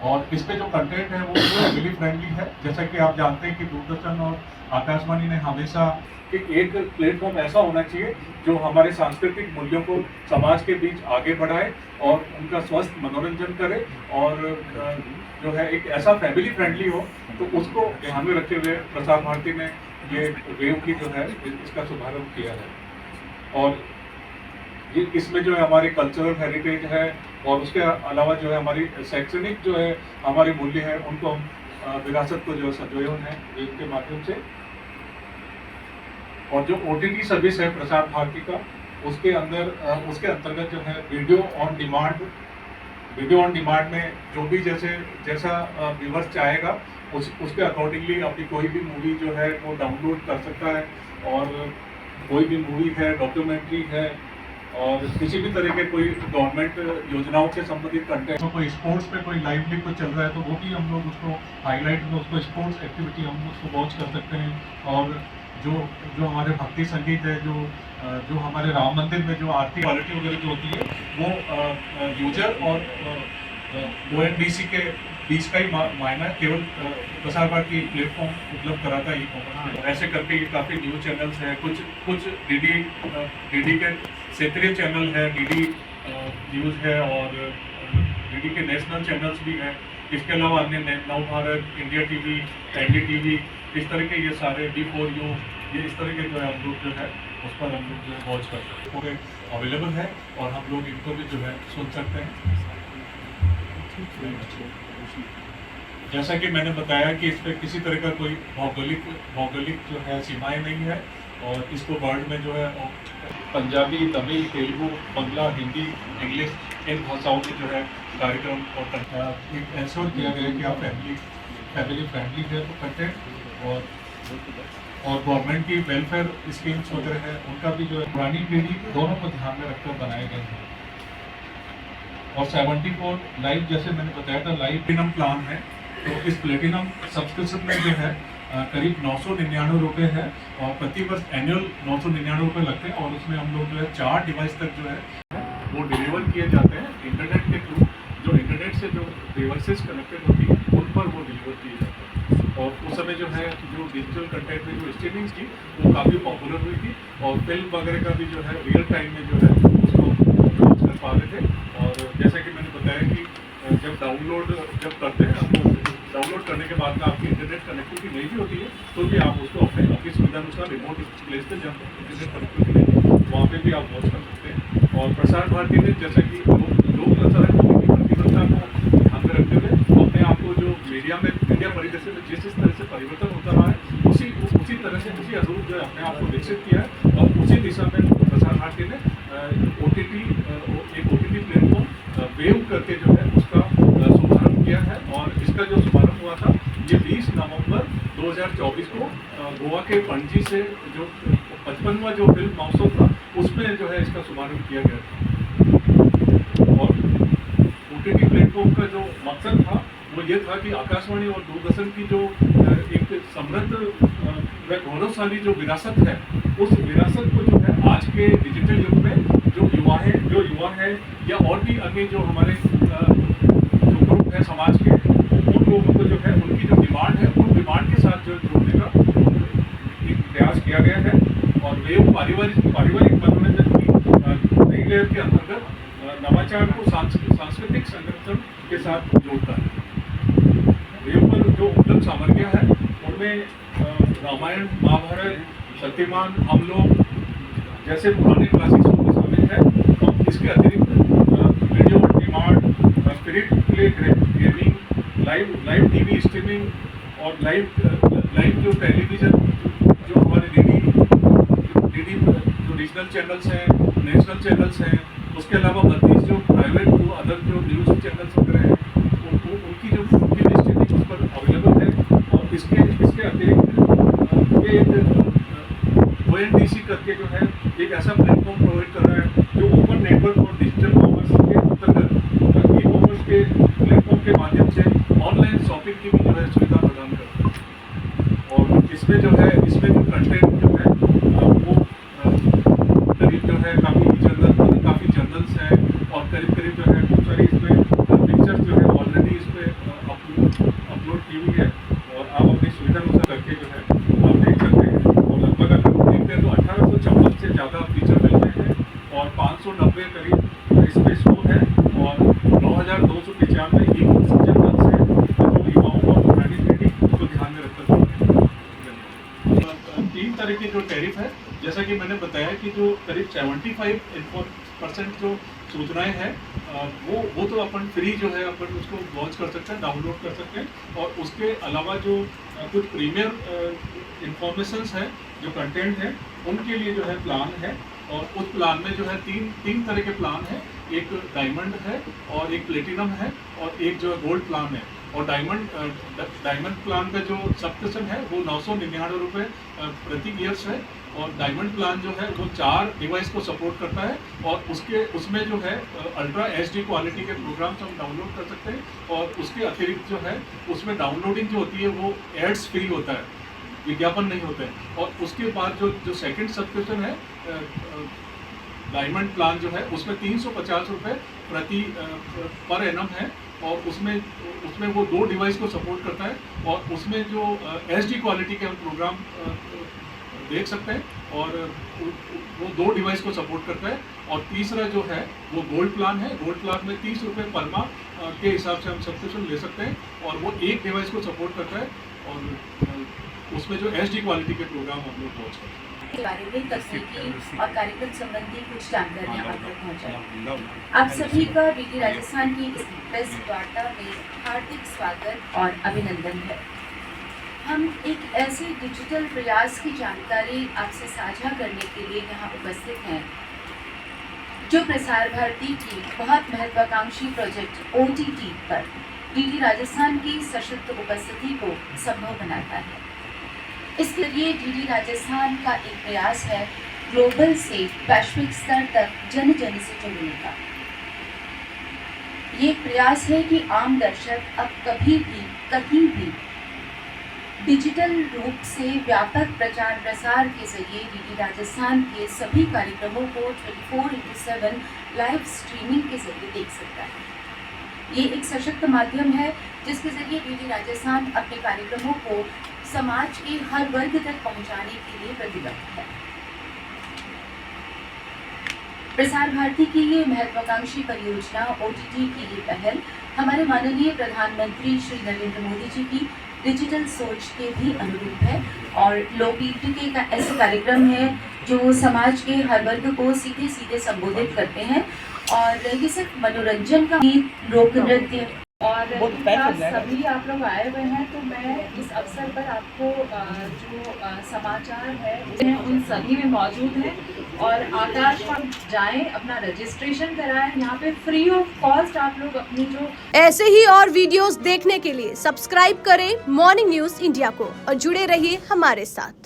और इस पे जो कंटेंट है वो फैमिली फ्रेंडली है। जैसा कि आप जानते हैं कि दूरदर्शन और आकाशवाणी ने हमेशा कि एक प्लेटफॉर्म ऐसा होना चाहिए जो हमारे सांस्कृतिक मूल्यों को समाज के बीच आगे बढ़ाए और उनका स्वस्थ मनोरंजन करे, और जो है एक ऐसा फैमिली फ्रेंडली हो। तो उसको ध्यान में रखते हुए प्रसार भारती ने ये वेव की जो है इसका शुभारंभ किया है। और ये इसमें जो है हमारी कल्चरल हेरिटेज है, और उसके अलावा जो है हमारी शैक्षणिक जो है हमारे मूल्य है, उनको हम विरासत को जो संजोए हैं वेव के माध्यम से। और जो OTT सर्विस है प्रसार भारती का, उसके अंतर्गत जो है वीडियो ऑन डिमांड में जो भी जैसा व्यूअर्स चाहेगा उसके अकॉर्डिंगली अपनी कोई भी मूवी जो है वो डाउनलोड कर सकता है। और कोई भी मूवी है, डॉक्यूमेंट्री है, और किसी भी तरह के कोई गवर्नमेंट योजनाओं से संबंधित कंटेंट, तो कोई स्पोर्ट्स पे कोई लाइव लीग कुछ चल रहा है तो वो भी हम लोग उसको हाईलाइट में उसको स्पोर्ट्स एक्टिविटी हम उसको वॉच कर सकते हैं। और जो हमारे भक्ति संगीत है, जो हमारे राम मंदिर में जो आरती क्वालिटी वगैरह जो होती है वो यूजर और ONDC के बीच का ही मायना है। केवल प्रसार भारती प्लेटफॉर्म उपलब्ध कराता है ई-कॉमर्स पे। ऐसे करके ये काफ़ी न्यूज़ चैनल्स हैं, कुछ डीडी के क्षेत्रीय चैनल है, डीडी न्यूज़ है, और डीडी के नेशनल चैनल्स भी हैं। इसके अलावा अन्य नव भारत, इंडिया टीवी, NDTV, इस तरह के ये सारे D4U, ये इस तरह के जो है हम लोग जो है उस पर हम लोग जो है वॉच कर सकते हैं, पूरे अवेलेबल है, और हम लोग इनको भी जो है सुन सकते हैं। जैसा कि मैंने बताया कि इस पर किसी तरह का कोई भौगोलिक जो है सीमाएं नहीं है, और इसको वर्ल्ड में जो है पंजाबी, तमिल, तेलुगु, बंगला, हिंदी, इंग्लिश, इन भाषाओं में जो है कार्यक्रम और इंश्योर किया गया है कि आप फैमिली फ्रेंडली है तो कंटेंट, और गवर्नमेंट की वेलफेयर स्कीम्स वगैरह है उनका भी जो है पुरानी पीढ़ी दोनों को ध्यान में रखकर बनाए गए हैं। और 74 लाइव, जैसे मैंने बताया था, लाइव प्लेटिनम प्लान है। तो इस प्लेटिनम सब्सक्रिप्शन में जो है करीब 999 रुपये है, और प्रति वर्ष एनुअल 999 रुपये लगते हैं, और उसमें हम लोग जो है 4 डिवाइस तक जो है वो डिलीवर किए जाते हैं इंटरनेट के थ्रू। जो इंटरनेट से जो डिवाइसेस कनेक्टेड होती है उन पर वो डिलीवर किए जाते हैं। और उस समय जो है जो डिजिटल कंटेंट में जो स्ट्रीमिंग थी वो काफ़ी पॉपुलर हुई थी, और फिल्म वगैरह का भी जो है रियल टाइम में जो है उसको वॉच कर पा रहे थे। और जैसा कि मैंने बताया कि जब करते हैं आपको डाउनलोड करने के बाद में आपकी इंटरनेट कनेक्टिविटी नहीं भी होती है तो भी आप उसको अपनी सुविधा अनुसार रिमोट प्लेस पे जब इंटरनेट कनेक्टिविटी नहीं है वहाँ पे भी आप वॉच कर सकते हैं। और प्रसार भारती ने जैसा कि लोक प्रसारक होने की प्रतिबद्धता को ध्यान में रखते हुए अपने आप को जो मीडिया परिदृश्य में जिस तरह से परिवर्तन होता रहा है उसी तरह से उसी अनुरूप जो है अपने आप को विकसित किया है, और उसी दिशा में प्रसार भारती ने एक OTT प्लेटफॉर्म वेव करके जो है उसका शुभारंभ किया है। और इसका जो शुभारंभ हुआ था ये 20 नवंबर 2024 को गोवा के पणजी से जो 55वां जो फिल्म महोत्सव था उसमें जो है इसका शुभारंभ किया गया था। और OTT प्लेटफॉर्म का जो मकसद था वो ये था कि आकाशवाणी और दूरदर्शन की जो एक समृद्ध व गौरवशाली जो विरासत है, उस विरासत को जो है आज के डिजिटल युग में जो युवा है या और भी अन्य जो हमारे जो ग्रुप है समाज के, उन लोगों को जो है उनकी जो डिमांड है उन डिमांड के साथ जो जोड़ने का एक प्रयास किया गया है। और वेव पारिवारिक मनोरंजन की नई लहर के अंतर्गत नवाचार को सांस्कृतिक संरक्षण के साथ जोड़ता है। वेव पर जो उपलब्ध सामग्रियाँ हैं उनमें रामायण, महाभारत, शक्तिमान, हम लोग जैसे पुराने क्लासिक्स भी शामिल है। और इसके अतिरिक्त video on demand, spirit play gaming, live TV streaming, और लाइव जो टेलीविज़न जो हमारे डीडी जो रीजनल चैनल्स हैं, नेशनल चैनल्स हैं, उसके अलावा 32 जो प्राइवेट जो अदर जो न्यूज़ चैनल्स वगैरह हैं उनकी स्ट्रीमिंग उस पर अवेलेबल है। और इसके अतिरिक्त ये ONDC करके जो है एक ऐसा प्लेटफॉर्म प्रोवाइड कर रहा है जो ओपन नेटवर्क और डिजिटल कॉमर्स के अंतर्गत ई-कॉमर्स के प्लेटफॉर्म के माध्यम से ऑनलाइन शॉपिंग की भी जो है सुविधा प्रदान करता है। और इसमें जो कंटेंट जो है वो करीब जो है काफ़ी जर्नल्स हैं, और करीब जो है बहुत सारी इसमें पिक्चर्स जो है ऑलरेडी इस पर कि जो करीब 75% जो सूचनाएं हैं वो तो अपन फ्री जो है अपन उसको वॉच कर सकते हैं, डाउनलोड कर सकते हैं। और उसके अलावा जो कुछ प्रीमियर इंफॉर्मेशंस है, जो कंटेंट है, उनके लिए जो है प्लान है। और उस प्लान में जो है तीन तरह के प्लान है, एक डायमंड है और एक प्लेटिनम है और एक जो है गोल्ड प्लान है। और डायमंड प्लान का जो सब्सक्रिप्शन है वो 999 रुपये प्रति ईयर्स है। और डायमंड प्लान जो है वो 4 डिवाइस को सपोर्ट करता है और उसमें जो है अल्ट्रा HD क्वालिटी के प्रोग्राम्स हम डाउनलोड कर सकते हैं। और उसके अतिरिक्त जो है उसमें डाउनलोडिंग जो होती है वो एड्स फ्री होता है, विज्ञापन नहीं होते हैं। और उसके बाद जो सेकंड सब्सक्रिप्शन है डायमंड प्लान जो है उसमें 350 रुपये प्रति पर एनम है। और उसमें वो 2 डिवाइस को सपोर्ट करता है और उसमें जो HD क्वालिटी के हम प्रोग्राम देख सकते हैं और वो 2 डिवाइस को सपोर्ट करता है। और तीसरा जो है वो गोल्ड प्लान है। गोल्ड प्लान में 30 रुपये पर माह के हिसाब से हम सब्सक्रिप्शन ले सकते हैं और वो 1 डिवाइस को सपोर्ट करता है और उसमें जो HD क्वालिटी के प्रोग्राम हम लोग पहुँच सकते हैं। के बारे में तकनीकी और कार्यक्रम संबंधी कुछ जानकारियाँ आप तक पहुँचाएं। आप सभी का डीडी राजस्थान की इस प्रेस वार्ता में हार्दिक स्वागत और अभिनंदन है। हम एक ऐसे डिजिटल प्रयास की जानकारी आपसे साझा करने के लिए यहाँ उपस्थित हैं जो प्रसार भारती की बहुत महत्वाकांक्षी प्रोजेक्ट OTT पर डीडी राजस्थान की सशक्त उपस्थिति को संभव बनाता है। इसके लिए डीडी राजस्थान का एक प्रयास है ग्लोबल से वैश्विक स्तर तक जन जन से जुड़ने का। ये प्रयास है कि आम दर्शक अब कभी भी कहीं भी डिजिटल रूप से व्यापक प्रचार प्रसार के जरिए डीडी राजस्थान के सभी कार्यक्रमों को 24/7 लाइव स्ट्रीमिंग के जरिए देख सकता है। ये एक सशक्त माध्यम है जिसके जरिए डीडी राजस्थान अपने कार्यक्रमों को समाज के हर वर्ग तक पहुंचाने के लिए प्रतिबद्ध है। प्रसार भारती की ये महत्वाकांक्षी परियोजना OTT की ये पहल हमारे माननीय प्रधानमंत्री श्री नरेंद्र मोदी जी की डिजिटल सोच के भी अनुरूप है। और लोकगीत का ऐसे कार्यक्रम है जो समाज के हर वर्ग को सीधे सीधे संबोधित करते हैं। और ये सिर्फ मनोरंजन का गीत, लोक नृत्य और सभी आप लोग आए हुए हैं, तो मैं इस अवसर पर आपको जो समाचार है उन सभी में मौजूद हैं। और आकाशवाणी जाएं, अपना रजिस्ट्रेशन कराएं। यहाँ पे फ्री ऑफ कॉस्ट आप लोग अपनी जो ऐसे ही और वीडियोस देखने के लिए सब्सक्राइब करें मॉर्निंग न्यूज इंडिया को और जुड़े रहिए हमारे साथ।